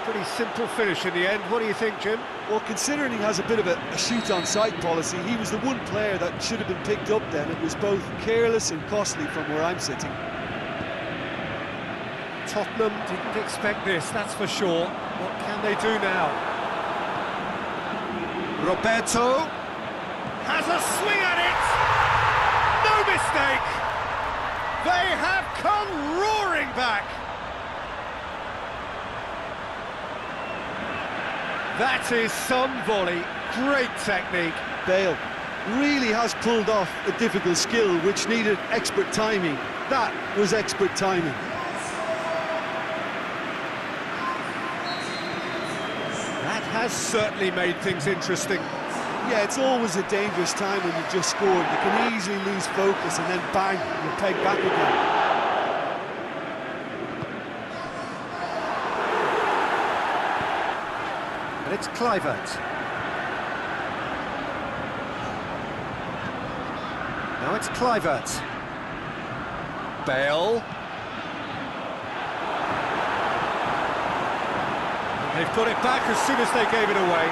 Pretty simple finish in the end. What do you think, Jim? Well, considering he has a bit of a shoot-on-sight policy, he was the one player that should have been picked up then. It was both careless and costly from where I'm sitting. Tottenham didn't expect this, that's for sure. What can they do now? Roberto has a swing at it! No mistake! They have come roaring back! That is some volley, great technique. Bale really has pulled off a difficult skill which needed expert timing. That was expert timing. That has certainly made things interesting. Yeah, it's always a dangerous time when you've just scored. You can easily lose focus and then bang, you're pegged back again. And it's Kluivert. Now it's Kluivert. Bale. They've got it back as soon as they gave it away.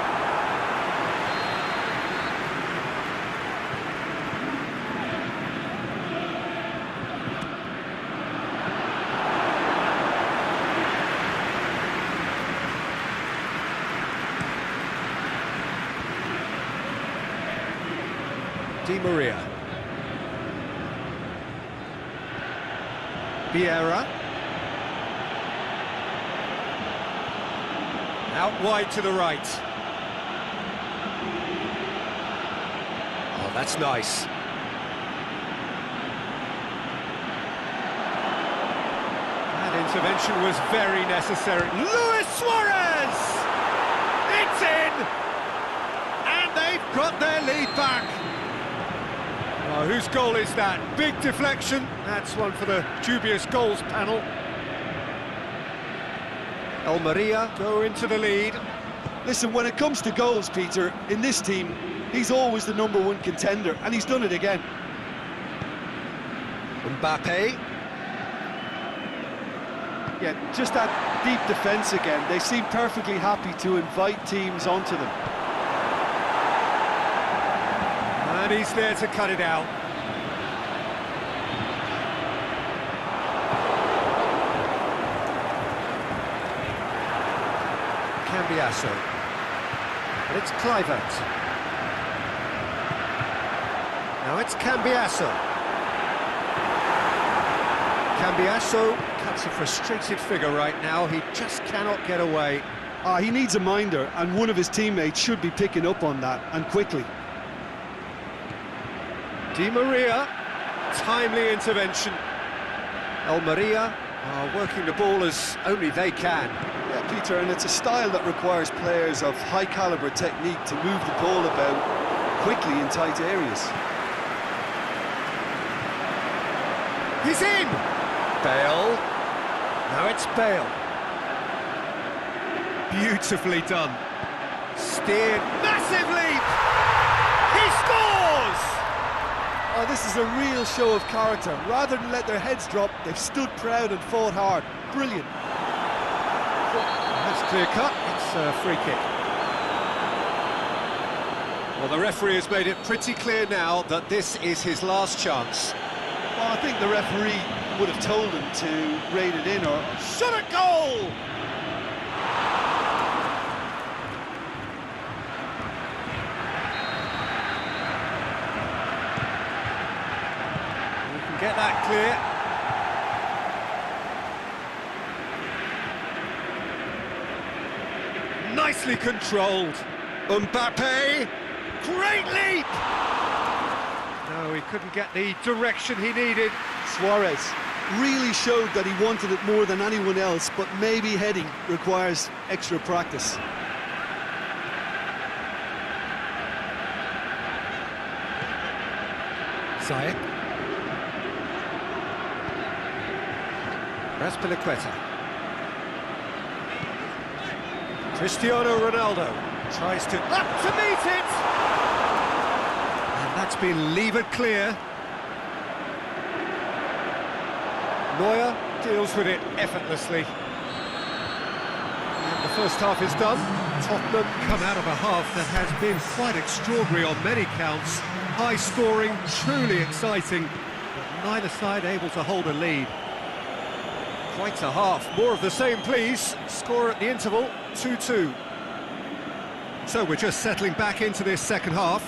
Di Maria. Vieira. Out wide to the right. Oh, that's nice. That intervention was very necessary. Luis Suarez! It's in! And they've got their lead back. Oh, whose goal is that? Big deflection. That's one for the dubious goals panel. Almeria go into the lead. Listen, when it comes to goals, Peter, in this team, he's always the #1 contender, and he's done it again. Mbappe. Yeah, just that deep defence again. They seem perfectly happy to invite teams onto them. And he's there to cut it out. Cambiasso. And it's Kluivert. Now it's Cambiasso. Cambiasso cuts a frustrated figure right now. He just cannot get away. He needs a minder, and one of his teammates should be picking up on that, and quickly. Di Maria, timely intervention. Almeria are working the ball as only they can. Yeah, Peter, and it's a style that requires players of high-caliber technique to move the ball about quickly in tight areas. He's in! Bale. Now it's Bale. Beautifully done. Steered, massive leap! He scores! Oh, this is a real show of character. Rather than let their heads drop, they've stood proud and fought hard. Brilliant. That's clear cut. It's a free kick. Well, the referee has made it pretty clear now that this is his last chance. Well, I think the referee would have told him to rate it in or... Shot at goal! Get that clear. Nicely controlled. Mbappe. Great leap! No, he couldn't get the direction he needed. Suarez really showed that he wanted it more than anyone else, but maybe heading requires extra practice. Zayek. Raspilicueta. Cristiano Ronaldo tries to up to meet it, and that's been levered clear. Neuer deals with it effortlessly. And The first half is done. Tottenham come out of a half that has been quite extraordinary on many counts. High scoring, truly exciting, but neither side able to hold a lead. Quite a half. More of the same, please. Score at the interval, 2-2. So we're just settling back into this second half.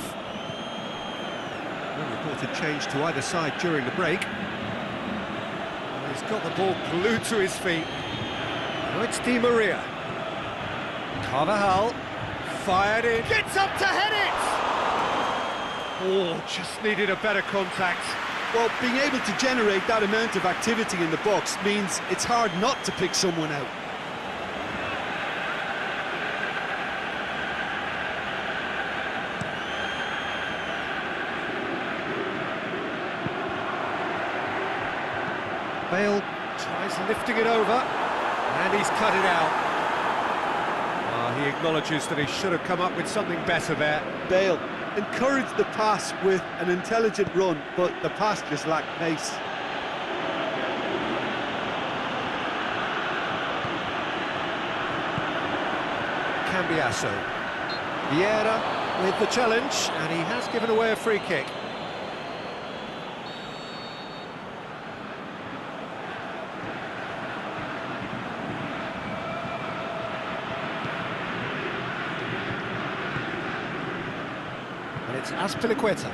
No reported change to either side during the break. Well, he's got the ball glued to his feet. Now it's Di Maria. Carvajal, fired in, gets up to head it! Oh, just needed a better contact. Well, being able to generate that amount of activity in the box means it's hard not to pick someone out. Bale tries lifting it over, and he's cut it out. He acknowledges that he should have come up with something better there. Bale encouraged the pass with an intelligent run, but the pass just lacked pace. Cambiasso. Vieira with the challenge, and he has given away a free kick. It's Azpilicueta.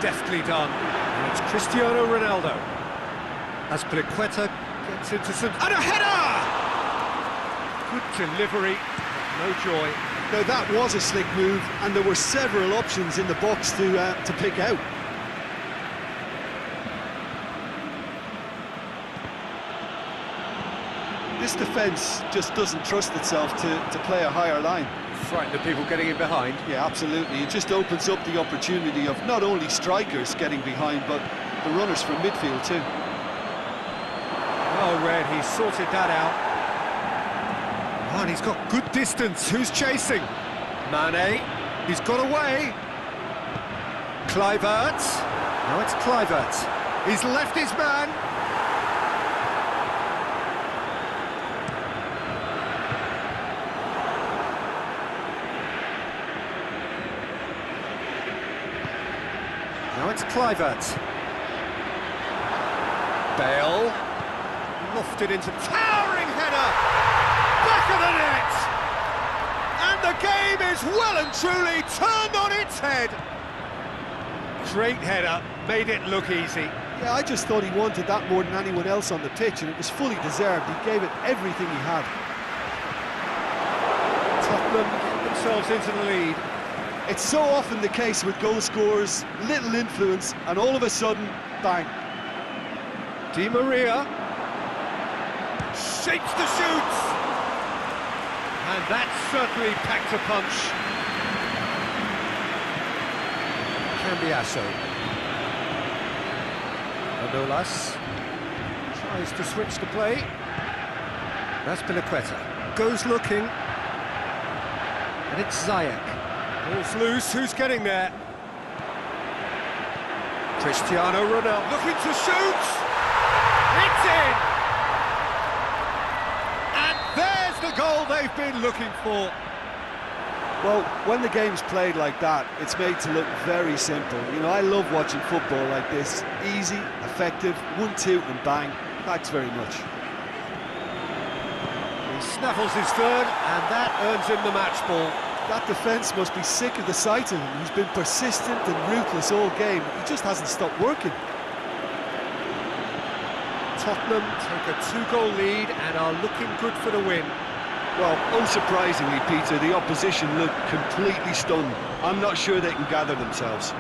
Deftly done. And it's Cristiano Ronaldo. Azpilicueta gets into some... And a header! Good delivery, no joy. Now that was a slick move, and there were several options in the box to pick out. This defence just doesn't trust itself to play a higher line. Frightened of people getting in behind. Yeah, absolutely. It just opens up the opportunity of not only strikers getting behind, but the runners from midfield too. Well read, he's sorted that out. Oh, and he's got good distance. Who's chasing? Mane. He's got away. Kluivert. Now it's Kluivert. He's left his man. Now it's Kluivert. Bale. Lofted into towering header. Back of the net. And the game is well and truly turned on its head. Great header. Made it look easy. Yeah, I just thought he wanted that more than anyone else on the pitch, and it was fully deserved. He gave it everything he had. Tottenham get themselves into the lead. It's so often the case with goal scorers, little influence, and all of a sudden, bang. Di Maria shapes the shoot, and that certainly packed a punch. Cambiasso. Manolas tries to switch the play. Azpilicueta goes looking, and it's Ziyech. Ball's loose, who's getting there? Cristiano Ronaldo looking to shoot! It's in! And there's the goal they've been looking for. Well, when the game's played like that, it's made to look very simple. You know, I love watching football like this. Easy, effective, 1-2 and bang. Thanks very much. He snaffles his third, and that earns him the match ball. That defence must be sick of the sight of him. He's been persistent and ruthless all game. He just hasn't stopped working. Tottenham take a 2-goal lead and are looking good for the win. Well, unsurprisingly, Peter, the opposition look completely stunned. I'm not sure they can gather themselves.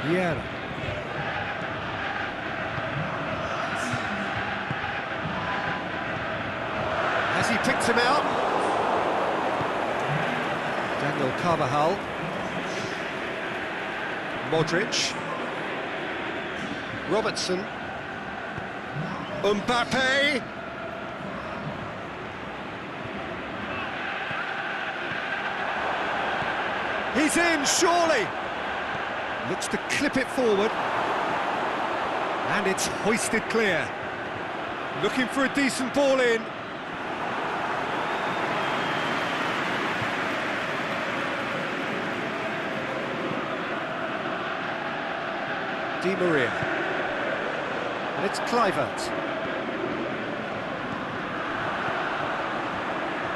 Vieira. Has he picked him out? Daniel Carvajal. Modric. Robertson. Mbappe. He's in, surely. Looks to clip it forward. And it's hoisted clear. Looking for a decent ball in. Di Maria. And it's Kluivert.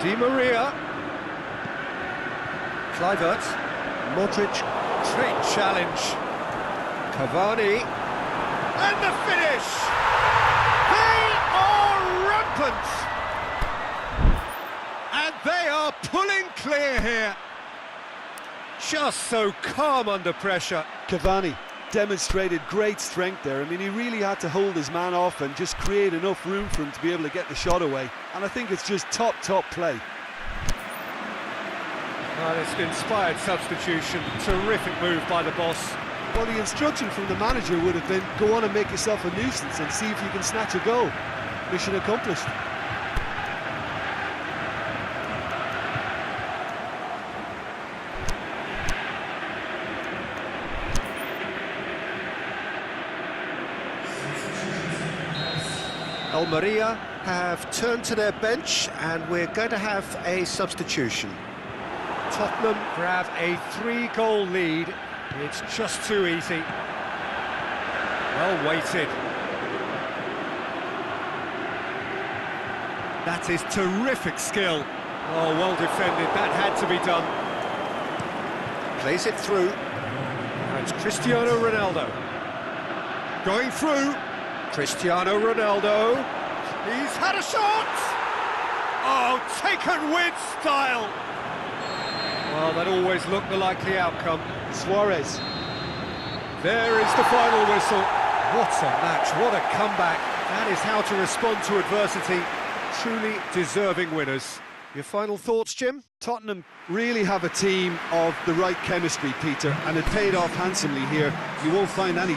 Di Maria. Kluivert. Modric. Great challenge. Cavani. And the finish! They are rampant! And they are pulling clear here. Just so calm under pressure. Cavani demonstrated great strength there. I mean, he really had to hold his man off and just create enough room for him to be able to get the shot away. And I think it's just top play. Well, it's an inspired substitution. Terrific move by the boss. Well, the instruction from the manager would have been, go on and make yourself a nuisance and see if you can snatch a goal. Mission accomplished. Almeria have turned to their bench and we're going to have a substitution. Tottenham grab a 3-goal lead. It's just too easy. Well weighted. That is terrific skill. Oh, well defended. That had to be done. Plays it through. And it's Cristiano Ronaldo. Going through. Cristiano Ronaldo. He's had a shot! Oh, taken with style! Well, that always looked the likely outcome. Suarez. There is the final whistle. What a match, what a comeback. That is how to respond to adversity. Truly deserving winners. Your final thoughts, Jim? Tottenham really have a team of the right chemistry, Peter, and it paid off handsomely here. You won't find any